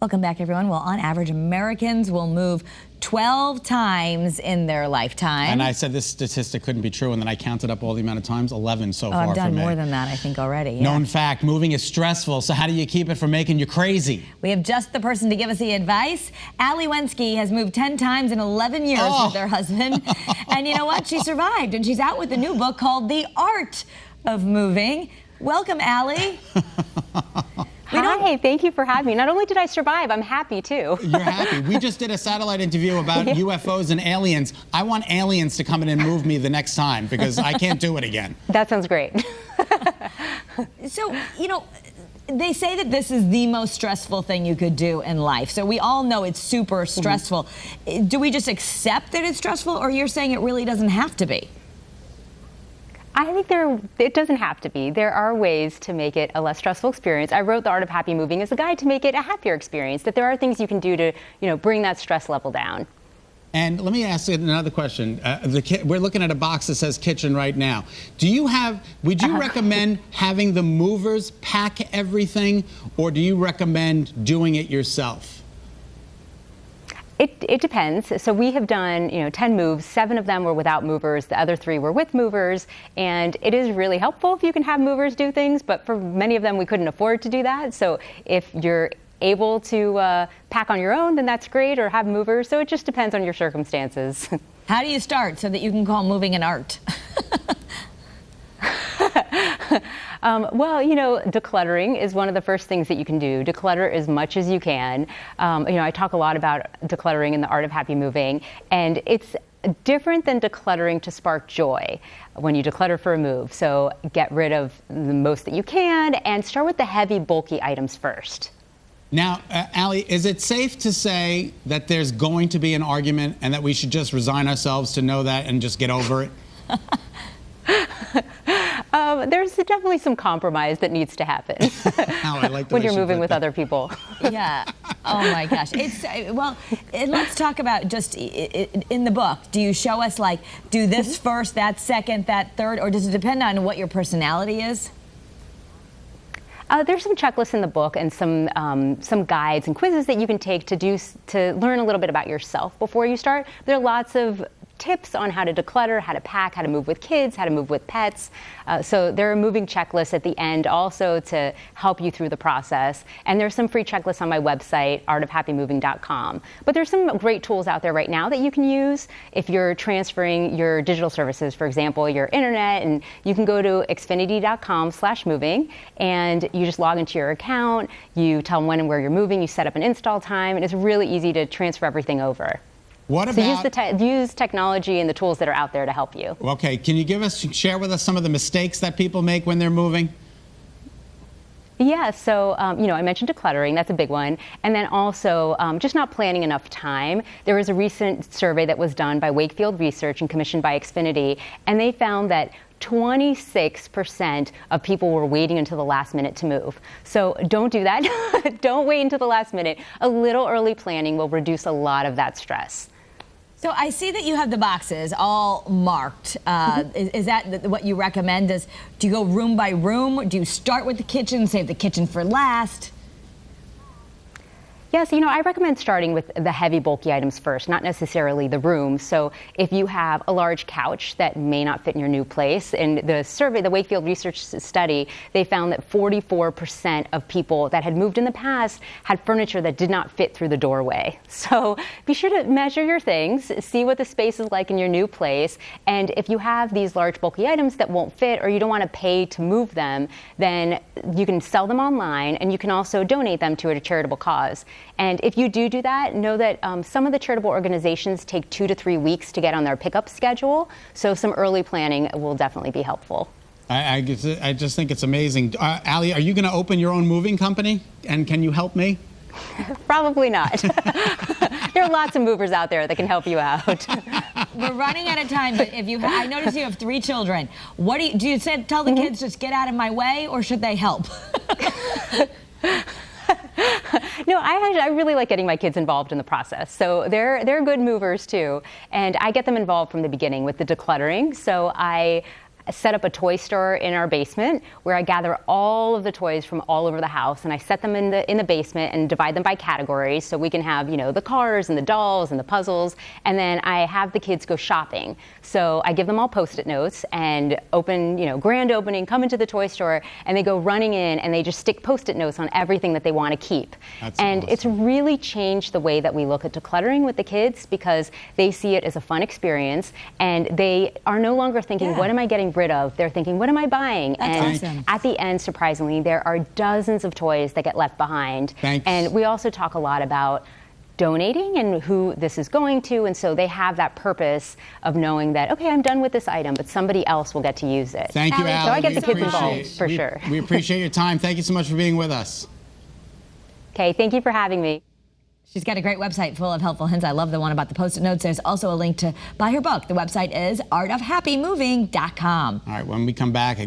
Welcome back, everyone. Well, on average, Americans will move 12 times in their lifetime. And I said this statistic couldn't be true, and then I counted up all the amount of times, 11 so far for me. I've done more than that, I think, already. Yeah. Known fact, moving is stressful, so how do you keep it from making you crazy? We have just the person to give us the advice. Wenzke has moved 10 times in 11 years with her husband. And you know what? She survived, and she's out with a new book called The Art of Moving. Welcome, Allie. Hi, thank you for having me. Not only did I survive, I'm happy too. You're happy. We just did a satellite interview about UFOs and aliens. I want aliens to come in and move me the next time because I can't do it again. That sounds great. So, you know, they say that this is the most stressful thing you could do in life. So we all know it's super stressful. Do we just accept that it's stressful, or you're saying it really doesn't have to be? I think it doesn't have to be. There are ways to make it a less stressful experience. I wrote The Art of Happy Moving as a guide to make it a happier experience, that there are things you can do to, bring that stress level down. And let me ask you another question. We're looking at a box that says kitchen right now. Would you recommend having the movers pack everything, or do you recommend doing it yourself? It depends. So we have done, 10 moves. 7 of them were without movers. The other 3 were with movers. And it is really helpful if you can have movers do things. But for many of them, we couldn't afford to do that. So if you're able to pack on your own, then that's great, or have movers. So it just depends on your circumstances. How do you start so that you can call moving an art? Well, decluttering is one of the first things that you can do. Declutter as much as you can. I talk a lot about decluttering in The Art of Happy Moving, and it's different than decluttering to spark joy when you declutter for a move. So get rid of the most that you can and start with the heavy, bulky items first. Now, Allie, is it safe to say that there's going to be an argument and that we should just resign ourselves to know that and just get over it? There's definitely some compromise that needs to happen when you're moving with other people. Yeah. Oh my gosh. Let's talk about just in the book. Do you show us do this first, that second, that third, or does it depend on what your personality is? There's some checklists in the book and some guides and quizzes that you can take to learn a little bit about yourself before you start. There are lots of tips on how to declutter, how to pack, how to move with kids, how to move with pets. So there are moving checklists at the end also to help you through the process. And there's some free checklists on my website, artofhappymoving.com. But there's some great tools out there right now that you can use if you're transferring your digital services, for example, your internet, and you can go to xfinity.com/moving, and you just log into your account, you tell them when and where you're moving, you set up an install time, and it's really easy to transfer everything over. What about, so use technology and the tools that are out there to help you. Okay, can you share with us some of the mistakes that people make when they're moving? Yeah, so, I mentioned decluttering, that's a big one. And then also just not planning enough time. There was a recent survey that was done by Wakefield Research and commissioned by Xfinity, and they found that 26% of people were waiting until the last minute to move. So don't do that. Don't wait until the last minute. A little early planning will reduce a lot of that stress. So I see that you have the boxes all marked. Is that what you recommend? Do you go room by room? Do you start with the kitchen, save the kitchen for last? Yes, I recommend starting with the heavy, bulky items first, not necessarily the room. So if you have a large couch that may not fit in your new place, in the survey, the Wakefield Research study, they found that 44% of people that had moved in the past had furniture that did not fit through the doorway. So be sure to measure your things, see what the space is like in your new place, and if you have these large, bulky items that won't fit or you don't want to pay to move them, then you can sell them online, and you can also donate them to a charitable cause. And if you do that, know that some of the charitable organizations take 2 to 3 weeks to get on their pickup schedule. So some early planning will definitely be helpful. I just think it's amazing. Allie, are you going to open your own moving company? And can you help me? Probably not. There are lots of movers out there that can help you out. We're running out of time, but I notice you have 3 children. What do you tell the kids just get out of my way, or should they help? No, I really like getting my kids involved in the process. So they're good movers too, and I get them involved from the beginning with the decluttering. So I set up a toy store in our basement where I gather all of the toys from all over the house, and I set them in the basement and divide them by categories so we can have, you know, the cars and the dolls and the puzzles, and then I have the kids go shopping. So I give them all Post-it notes and open, you know, grand opening, come into the toy store, and they go running in and they just stick Post-it notes on everything that they want to keep. That's and awesome. It's really changed the way that we look at decluttering with the kids, because they see it as a fun experience and they are no longer thinking, Yeah. what am I getting rid of? They're thinking, what am I buying? That's and awesome. at the end, surprisingly, there are dozens of toys that get left behind. Thanks. And we also talk a lot about donating and who this is going to, and so they have that purpose of knowing that, okay, I'm done with this item, but somebody else will get to use it. Thank you, Allie, Allie. So I get We the kids involved, appreciate- for we- sure. We appreciate your time. Thank you so much for being with us. Okay, thank you for having me. She's got a great website full of helpful hints. I love the one about the Post-it notes. There's also a link to buy her book. The website is artofhappymoving.com. All right, when we come back,